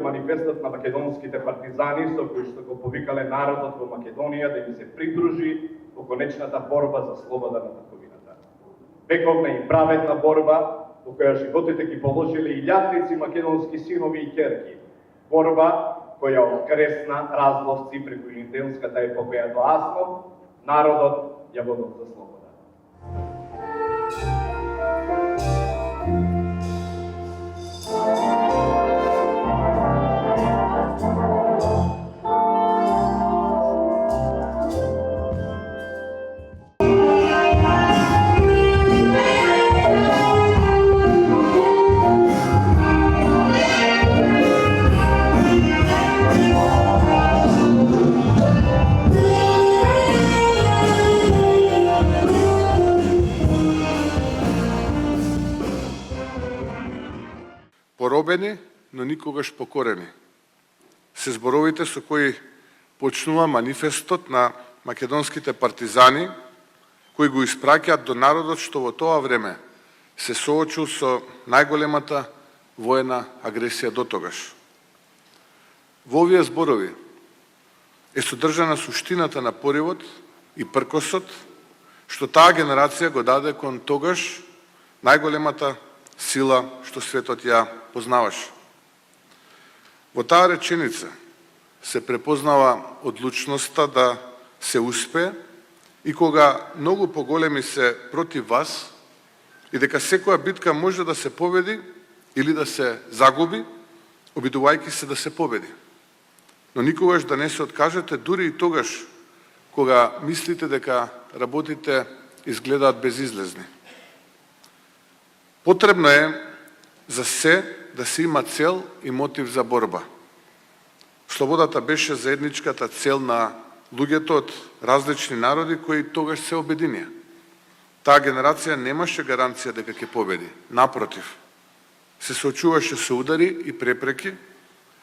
Манифестот на македонските партизани со кој што го повикале народот во Македонија да им се придружи во конечната борба за слобода на татковината. Вековна и праведна борба во која животите ги положиле илјадници македонски синови и ќерки. Борба која од кресна разловци преку илинтенската епопеја до Аснов, народот ја водел за слобода. Поробени, но никогаш покорени. Се зборовите со кои почнува манифестот на македонските партизани, кои го испраќаат до народот што во тоа време се соочил со најголемата воена агресија до тогаш. Во овие зборови е содржана суштината на поривот и пркосот што таа генерација го даде кон тогаш најголемата сила што светот ја познаваше. Во таа реченица се препознава одлучноста да се успее и кога многу поголеми се против вас и дека секоја битка може да се победи или да се загуби, обидувајќи се да се победи. Но никогаш да не се откажете дури и тогаш кога мислите дека работите изгледаат безизлезни. Потребно е за се да се има цел и мотив за борба. Слободата беше заедничката цел на луѓето од различни народи кои тогаш се обединија. Таа генерација немаше гаранција дека ќе победи. Напротив, се соочуваше со удари и препреки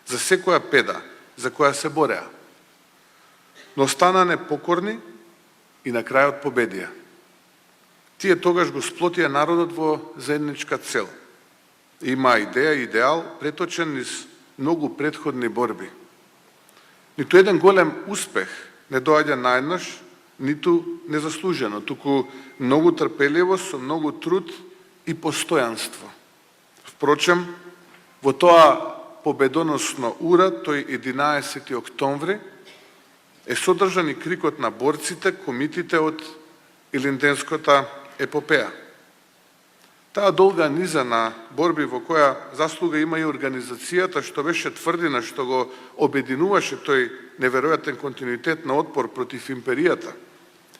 за секоја педа за која се бореа. Но стана непокорни и на крајот победија. Тие тогаш го сплотија народот во заедничка цел. Има идеја и идеал преточен низ многу претходни борби. Ниту еден голем успех не доаѓа наеднаш, ниту незаслужено, туку многу трпеливо, со многу труд и постојанство. Впрочем, во тоа победоносно ура, тој 11. октомври, е содржан и крикот на борците, комитите од Илинденската епопеја. Таа долга низа на борби во која заслуга има и организацијата што беше тврдина што го обединуваше тој неверојатен континуитет на отпор против империјата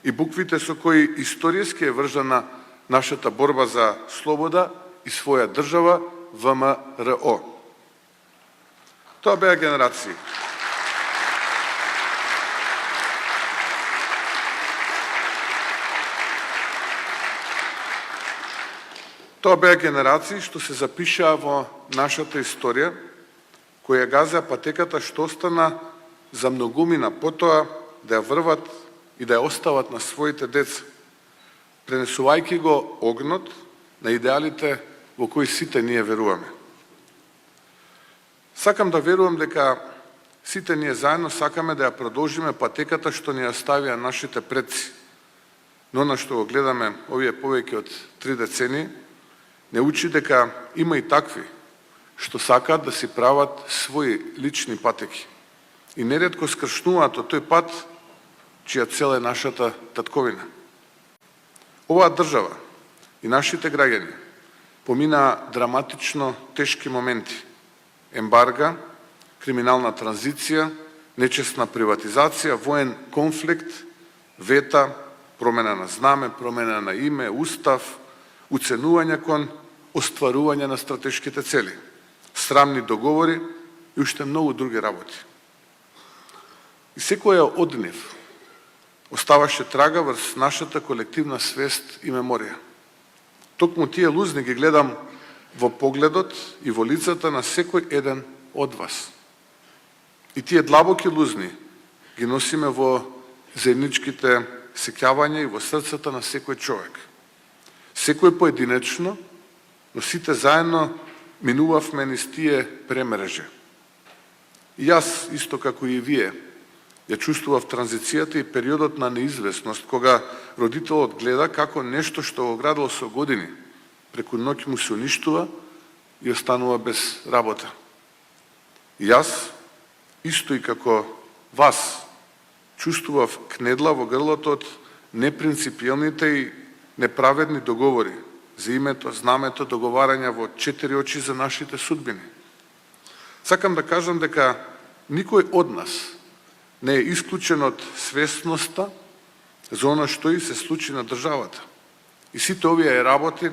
и буквите со кои историјски е врзана нашата борба за слобода и своја држава ВМРО. Тоа беа генерации. Тоа беа генерации што се запишаа во нашата историја, која газа патеката што остана за многумина потоа да ја врват и да ја остават на своите деца, пренесувајќи го огнот на идеалите во кои сите ние веруваме. Сакам да верувам дека сите ние заедно сакаме да ја продолжиме патеката што ни ја ставија нашите предци, но на што го гледаме овие повеќе од 3 децении, не учи дека има и такви што сакаат да си прават своји лични патеки и неретко скршнуваат од тој пат чија цел е нашата татковина. Оваа држава и нашите граѓани помина драматично тешки моменти. Ембарга, криминална транзиција, нечесна приватизација, воен конфликт, вета, промена на знаме, промена на име, устав, уценување кон остварување на стратешките цели, срамни договори и уште многу други работи. И секоја од нив оставаше трага врз нашата колективна свест и меморија. Токму тие лузни ги гледам во погледот и во лицата на секој еден од вас. И тие длабоки лузни ги носиме во заедничките сеќавања и во срцата на секој човек. Секој поединечно, но сите заедно минувавме низ тие премрежи. И јас, исто како и вие, ја чувствував транзицијата и периодот на неизвестност, кога родителот гледа како нешто што го градил со години, преку ноќ му се уништува и останува без работа. И јас, исто и како вас, чувствував кнедла во грлото од непринципиелните и неправедни договори за името, знамето, договарања во 4 очи за нашите судбини. Сакам да кажам дека никој од нас не е исклучен од свесноста за она што и се случи на државата. И сите овие работи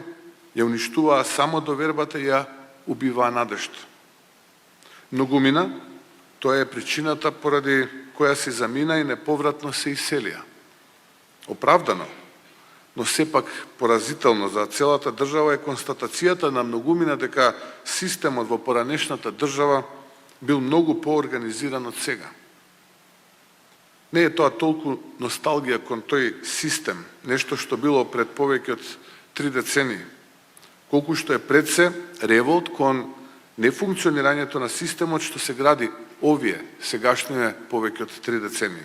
ја уништуваа само довербата и ја убиваа надежта. Многумина, тоа е причината поради која се замина и неповратно се иселија. Оправдано, но сепак поразително за целата држава е констатацијата на многумина дека системот во поранешната држава бил многу поорганизиран од сега. Не е тоа толку носталгија кон тој систем, нешто што било пред повеќе од 3 децении, колку што е пред се револт кон нефункционирањето на системот што се гради овие сегашниве повеќе од 3 децении.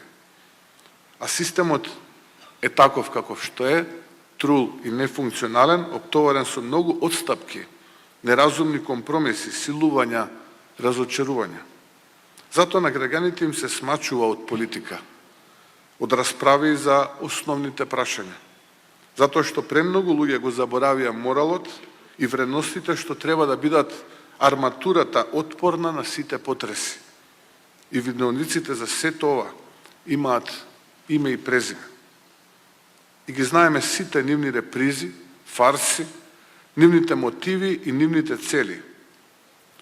А системот е таков каков што е, трул и нефункционален, оптоварен со многу отстапки, неразумни компромиси, силувања, разочарувања. Затоа на граѓаните им се смачува од политика, од расправи за основните прашања. Затоа што премногу луѓе го заборавија моралот и вредностите што треба да бидат арматурата отпорна на сите потреси. И виновниците за сето ова имаат име и презиме. И ги знаеме сите нивни репризи, фарси, нивните мотиви и нивните цели,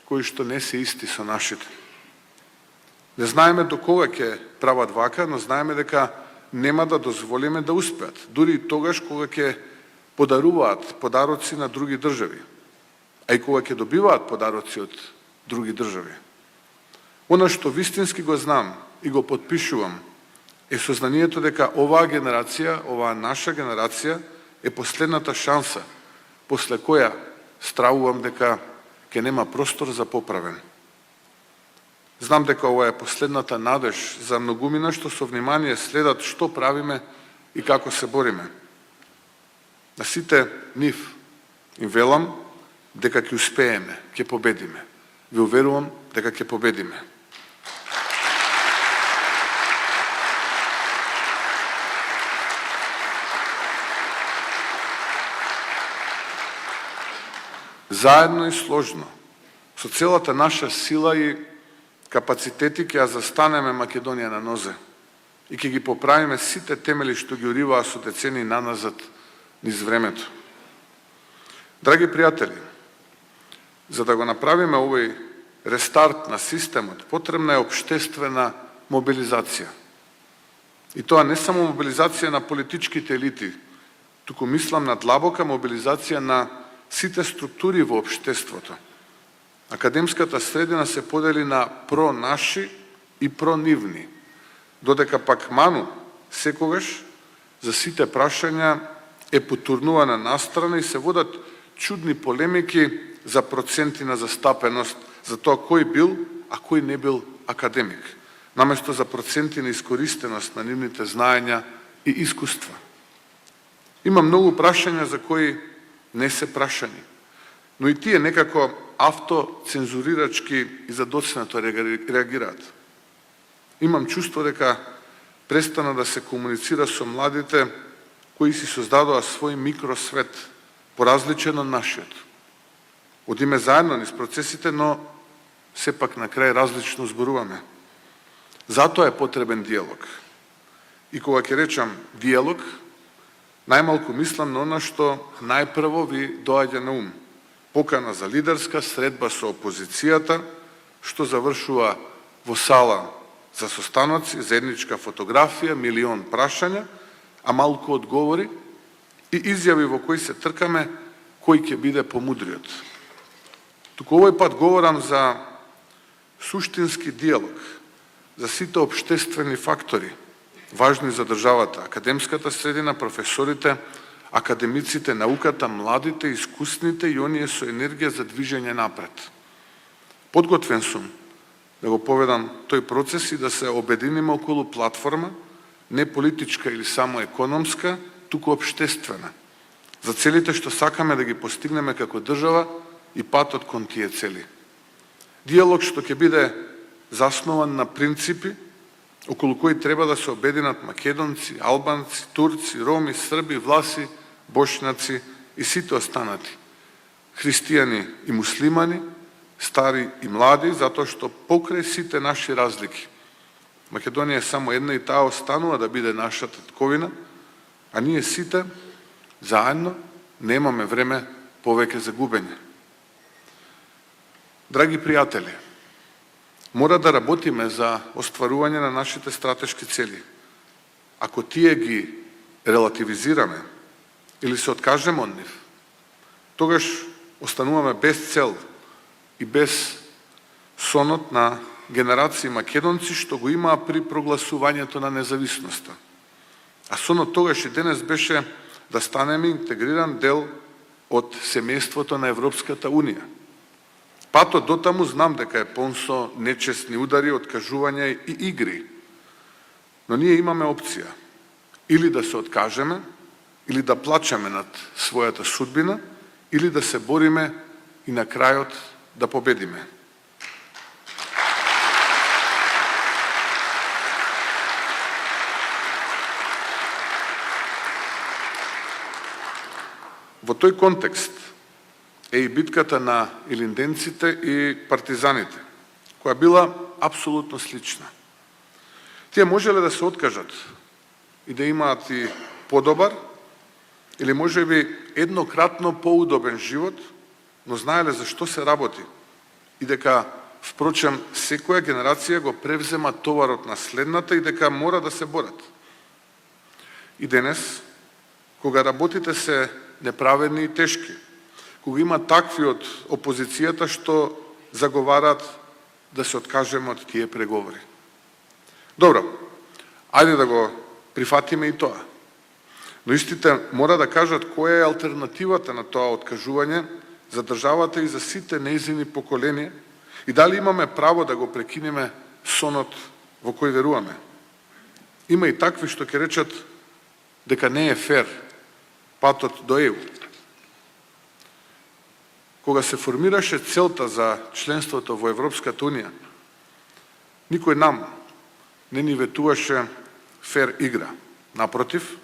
кои што не се исти со нашите. Не знаеме до кога ќе прават вака, но знаеме дека нема да дозволиме да успеат, дури и тогаш кога ќе подаруваат подароци на други држави, а и кога ќе добиваат подароци од други држави. Она што вистински го знам и го потпишувам е сознанието дека оваа генерација, оваа наша генерација е последната шанса, после која стравувам дека ќе нема простор за поправен. Знам дека ова е последната надеж за многумина што со внимание следат што правиме и како се бориме. На сите нив им велам дека ќе успееме, ќе победиме. Ви уверувам дека ќе победиме. Заедно и сложно, со целата наша сила и капацитети ќе ја застанеме Македонија на нозе и ќе ги поправиме сите темели што ги уриваа со децении наназад низ времето. Драги пријатели, за да го направиме овој рестарт на системот, потребна е општествена мобилизација. И тоа не само мобилизација на политичките елити, туку мислам на длабока мобилизација на сите структури во општеството. Академската средина се подели на про-наши и про-нивни, додека пак ману секогаш за сите прашања е потурнувана настрана и се водат чудни полемики за проценти на застапеност, за тоа кој бил, а кој не бил академик, наместо за проценти на искористеност на нивните знаења и искуства. Има многу прашања за кои не се прашани, но и тие некако автоцензурирачки и задоцнато реагираат. Имам чувство дека престана да се комуницира со младите кои си создадоа свој микросвет, поразличен од нашиот. одиме заедно низ процесите, но сепак на крај различно зборуваме. Затоа е потребен диалог. И кога ќе речам диалог, најмалку мислам на она што најпрво ви доаѓа на ум. Покана за лидерска средба со опозицијата, што завршува во сала за состаноци, заедничка фотографија, милион прашања, а малку одговори и изјави во кои се тркаме кој ќе биде помудриот. Туку овој пат говорам за суштински диалог, за сите општествени фактори, важни за државата, академската средина, професорите, академиците, науката, младите, искусните и оние со енергија за движење напред. Подготвен сум да го поведам тој процес и да се обединиме околу платформа, не политичка или само економска, туку општествена, за целите што сакаме да ги постигнеме како држава и патот кон тие цели. Диалог што ќе биде заснован на принципи околу кои треба да се обединат македонци, албанци, турци, роми, срби, власи, бошњаци и сите останати, христијани и муслимани, стари и млади, затоа што покрај сите наши разлики, Македонија е само една и таа останува да биде наша татковина, а ние сите заедно немаме време повеќе за губење. Драги пријатели, мора да работиме за остварување на нашите стратешки цели. Ако тие ги релативизираме или се откажеме од нив, тогаш остануваме без цел и без сонот на генерации македонци што го имаа при прогласувањето на независноста. А сонот тогаш и денес беше да станеме интегриран дел од семејството на Европската Унија. Патот дотаму знам дека е полн со нечесни удари, откажувања и игри. Но ние имаме опција. Или да се откажеме, или да плачеме над својата судбина, или да се бориме и на крајот да победиме. Во тој контекст е и битката на илинденците и партизаните, која била апсолутно слична. Тие можеле да се откажат и да имаат и подобар, или можеби еднократно поудобен живот, но знаеле за што се работи и дека, впрочем, секоја генерација го превзема товарот на следната и дека мора да се борат. И денес, кога работите се неправедни и тешки, кога има такви од опозицијата што заговарат да се откажеме од тие преговори. Добро, ајде да го прифатиме и тоа. Но истите мора да кажат која е алтернативата на тоа откажување за државата и за сите нејзини поколенија и дали имаме право да го прекинеме сонот во кој веруваме. Има и такви што ќе речат дека не е фер патот до ЕУ. Кога се формираше целта за членството во Европската Унија, никој нам не ни ветуваше фер игра. Напротив,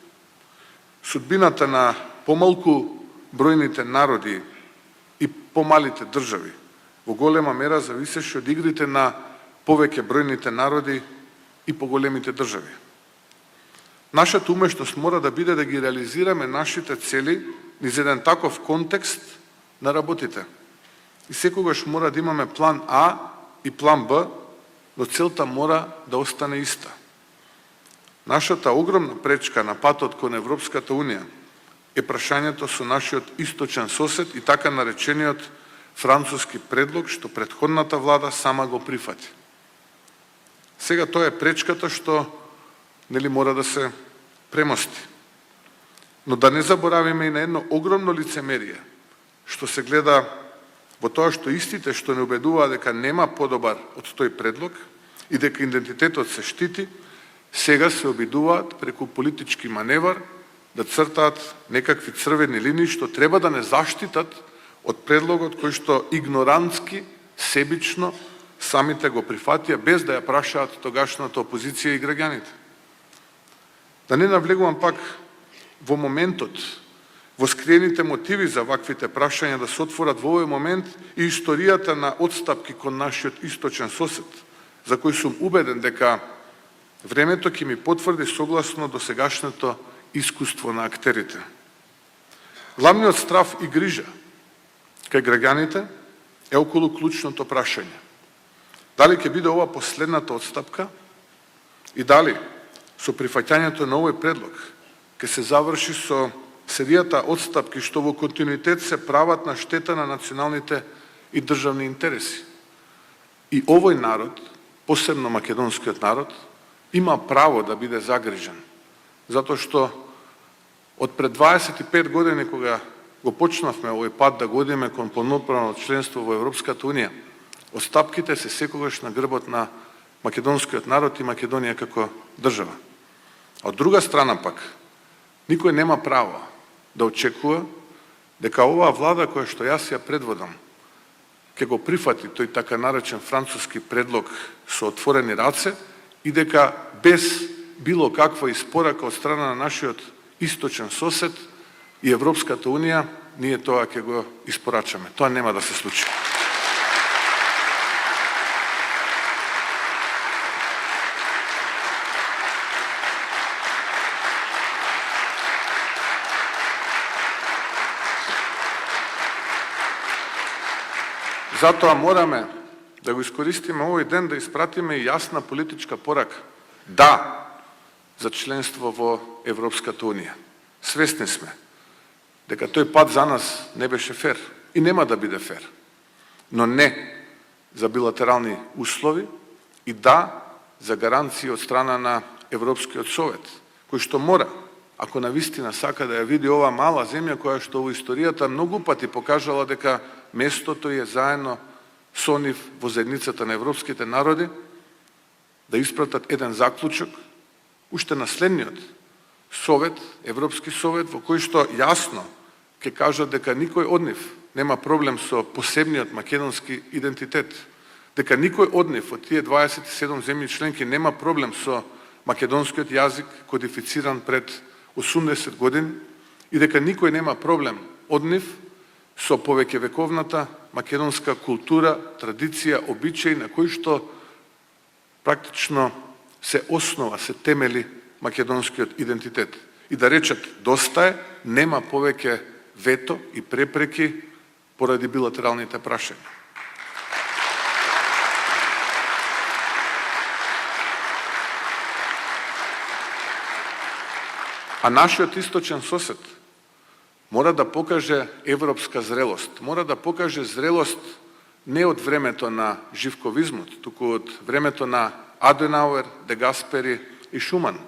судбината на помалку бројните народи и помалите држави во голема мера зависеше од игрите на повеќе бројните народи и поголемите држави. Нашата умешност мора да биде да ги реализираме нашите цели низ еден таков контекст на работите. И секогаш мора да имаме план А и план Б, но целта мора да остане иста. Нашата огромна пречка на патот кон Европската Унија е прашањето со нашиот источен сосед и така наречениот француски предлог што претходната влада сама го прифати. Сега тоа е пречката што мора да се премости. Но да не заборавиме и на едно огромно лицемерие, што се гледа во тоа што истите што не убедуваа дека нема подобар од тој предлог и дека идентитетот се штити, сега се обидуваат преку политички маневар да цртаат некакви црвени линии што треба да не заштитат од предлогот кој што игнорантски, себично, самите го прифатија без да ја прашаат тогашната опозиција и граѓаните. Да не навлегувам пак во моментот Воскриените мотиви за ваквите прашања да се отворат во овој момент и историјата на отстапки кон нашиот источен сосед, за кој сум убеден дека времето ќе ми потврди согласно до сегашното искуство на актерите. Главниот страв и грижа кај граѓаните е околу клучното прашање. Дали ќе биде ова последната отстапка и дали со прифаќањето на овој предлог ќе се заврши со серијата отстапки што во континуитет се прават на штета на националните и државни интереси. И овој народ, посебно македонскиот народ, има право да биде загрижен, затоа што од пред 25 години кога го почнавме овој пат да го одиме кон полноправно членство во Европската унија, отстапките се секогаш на грбот на македонскиот народ и Македонија како држава. А од друга страна пак, никој нема право да очекува дека оваа влада која што јас ја предводам ќе го прифати тој така наречен француски предлог со отворени раце и дека без било каква испорака од страна на нашиот источен сосед и Европската унија ние тоа ќе го испорачаме. Тоа нема да се случи. Затоа мораме да го искористиме овој ден да испратиме и јасна политичка порака. Да, за членство во Европската унија. Свесни сме дека тој пат за нас не беше фер и нема да биде фер. Но не за билатерални услови и да за гаранции од страна на Европскиот совет, кој што мора, ако навистина сака да ја види ова мала земја која што во историјата многу пати покажала дека местото е заедно со нив во заедницата на европските народи, да испратат еден заклучок, уште на следниот совет, Европски совет, во кој што јасно ќе кажат дека никој од нив нема проблем со посебниот македонски идентитет, дека никој од нив од тие 27 земји членки нема проблем со македонскиот јазик кодифициран пред 80 години и дека никој нема проблем од нив со повеќевековната македонска култура, традиција, обичаи на кои што практично се основа, се темели македонскиот идентитет. И да речат доста е, нема повеќе вето и препреки поради билатералните прашања. А нашиот источен сосед мора да покаже европска зрелост. Мора да покаже зрелост не од времето на живковизмот, туку од времето на Аденауер, Де Гаспери и Шуман.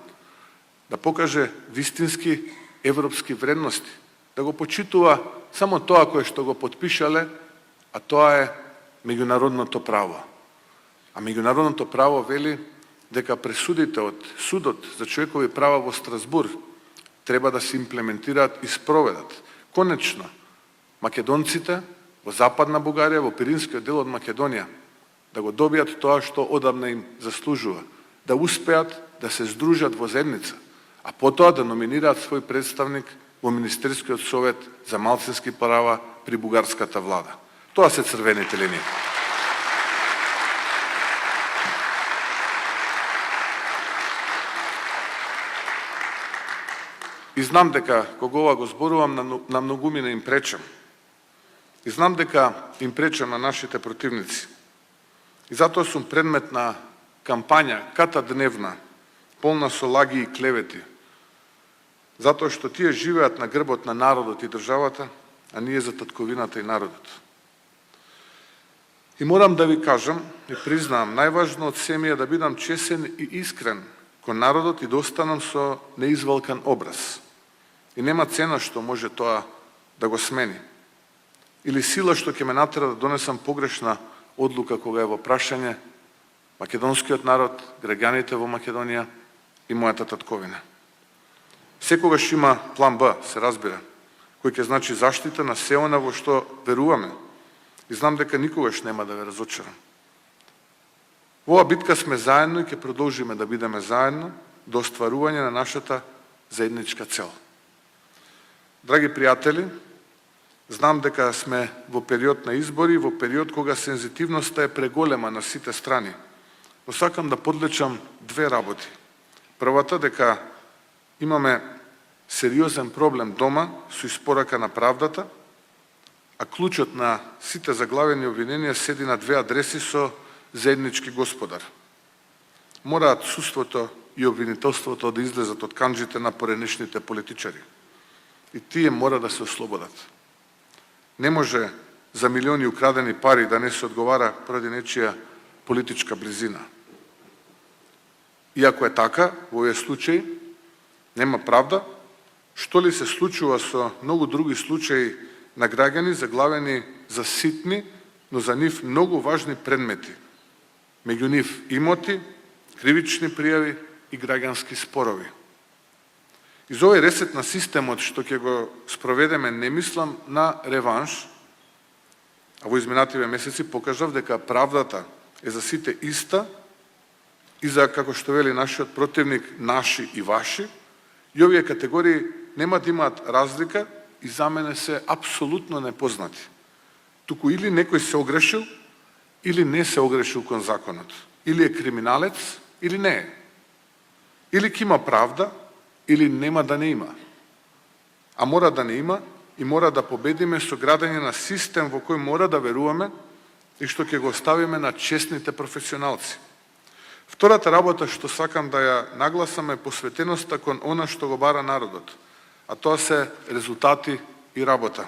Да покаже вистински европски вредности. Да го почитува само тоа кое што го потпишале, а тоа е меѓународното право. А меѓународното право вели дека пресудите од Судот за човекови права во Страсбург треба да се имплементираат и спроведат. Конечно, македонците во Западна Бугарија, во Пиринскиот дел од Македонија, да го добијат тоа што одамна им заслужува, да успеат да се здружат во заедница, а потоа да номинираат свој представник во Министерскиот совет за малцински права при бугарската влада. Тоа се црвените линии. И знам дека, кога ова го зборувам, на многумина им пречам. И знам дека им пречам на нашите противници. И затоа сум предмет на кампања катадневна, полна со лаги и клевети. Затоа што тие живеат на грбот на народот и државата, а ние за татковината и народот. И морам да ви кажам и признаам, најважно од се ми е да бидам чесен и искрен кон народот и да останам со неизвалкан образ. И нема цена што може тоа да го смени. Или сила што ќе ме натера да донесам погрешна одлука кога е во прашање македонскиот народ, граѓаните во Македонија и мојата татковина. Секогаш има план Б, се разбира, кој ќе значи заштита на се она во што веруваме. И знам дека никогаш нема да ве разочарам. Во оваа битка сме заедно и ќе продолжиме да бидеме заедно до остварување на нашата заедничка цел. Драги пријатели, знам дека сме во период на избори, во период кога сензитивноста е преголема на сите страни, но сакам да подлечам две работи. Првата, дека имаме сериозен проблем дома со испорака на правдата, а клучот на сите заглавени обвиненија седи на две адреси со заеднички господар. Мораат судството и обвинителството да излезат од канџите на поренешните политичари. И тие мора да се ослободат. Не може за милиони украдени пари да не се одговара поради нечија политичка близина. Иако е така, во овој случај нема правда, што ли се случува со многу други случаи на граѓани заглавени за ситни, но за нив многу важни предмети. Меѓу нив имоти, кривични пријави и граѓански спорови. Из овој ресет на системот што ќе го спроведеме не мислам на реванш, а во изминативе месеци покажав дека правдата е за сите иста и за, како што вели нашиот противник, наши и ваши, и овие категории нема да имаат разлика и за мене се апсолутно непознати. Туку или некој се огрешил, или не се огрешил кон законот. Или е криминалец, или не е. Или ќе има правда, или нема да не има. А мора да не има и мора да победиме со градење на систем во кој мора да веруваме и што ќе го оставиме на честните професионалци. Втората работа што сакам да ја нагласам е посветеноста кон она што го бара народот, а тоа се резултати и работа.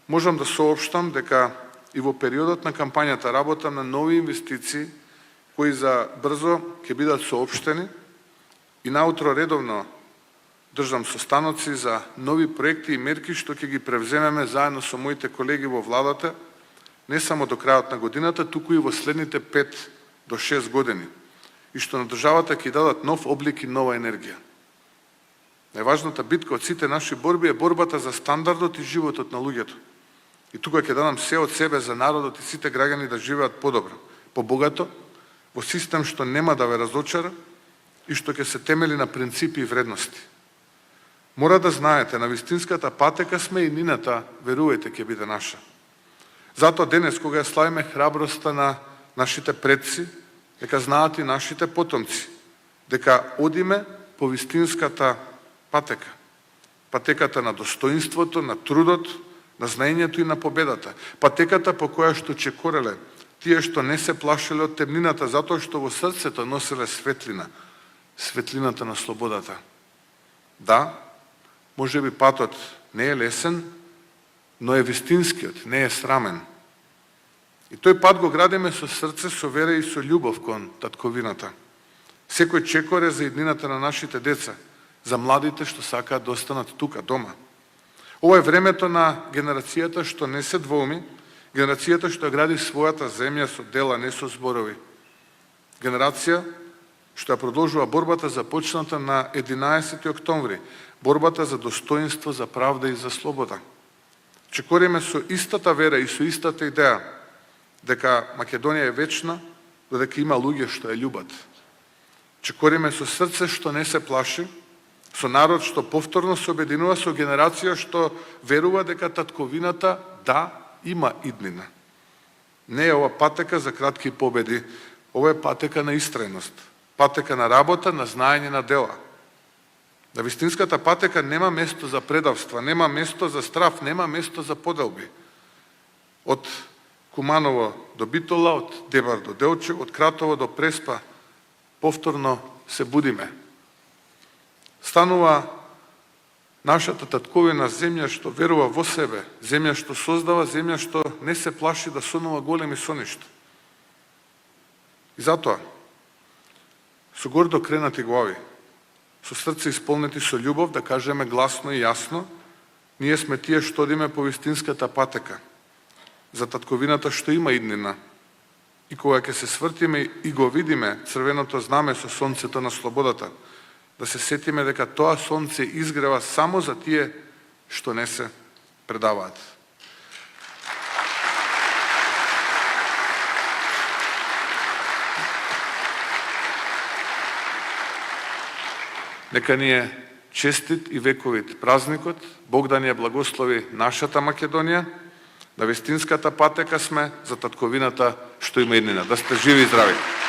Можам да соопштам дека и во периодот на кампањата работам на нови инвестиции кои за брзо ќе бидат соопштени и наутро редовно држам состаноци за нови проекти и мерки што ќе ги превземеме заедно со моите колеги во владата, не само до крајот на годината, туку и во следните 5 до 6 години, и што на државата ќе дадат нов облик и нова енергија. Најважната битка од сите наши борби е борбата за стандардот и животот на луѓето. И тука ќе дадам се од себе за народот и сите граѓани да живеат подобро, побогато, во систем што нема да ве разочара и што ќе се темели на принципи и вредности. Мора да знаете, на вистинската патека сме и нината, верувајте, ќе биде наша. Затоа денес, кога ја славиме храброста на нашите предци, дека знаат и нашите потомци, дека одиме по вистинската патека. Патеката на достоинството, на трудот, на знаењето и на победата. Патеката по која што чекореле тие што не се плашеле од темнината, затоа што во срцето носеле светлина, светлината на слободата. Да, може би патот не е лесен, но е вистинскиот, не е срамен. И тој пат го градиме со срце, со вера и со љубов кон татковината. Секој чекор е за иднината на нашите деца, за младите што сакаат да останат тука, дома. Ова е времето на генерацијата што не се двоуми, генерацијата што ја гради својата земја со дела, не со зборови. Генерација што ја продолжува борбата започната на 11 октомври, борбата за достоинство, за правда и за слобода. Чекориме со истата вера и со истата идеја дека Македонија е вечна, додека има луѓе што ја љубат. Чекориме со срце што не се плаши, со народ што повторно се обединува, со генерација што верува дека татковината, да, има иднина. Не е ова патека за кратки победи, ова е патека на истрајност, патека на работа, на знаење, на дела. На вистинската патека нема место за предавства, нема место за страф, нема место за поделби. Од Куманово до Битола, од Дебар до Делче, од Кратово до Преспа, повторно се будиме. Станува нашата татковина земја што верува во себе, земја што создава, земја што не се плаши да сонува големи соништа. И затоа, со гордо кренати глави, со срце исполнети со љубов, да кажеме гласно и јасно, ние сме тие што одиме по вистинската патека, за татковината што има иднина. И кога ќе се свртиме и го видиме црвеното знаме со сонцето на слободата, да се сетиме дека тоа сонце изгрева само за тие што не се предаваат. Нека ние честит и вековит празникот. Бог да ни ја благослови нашата Македонија, да вистинската патека сме за татковината што има иднина. Да сте живи и здрави!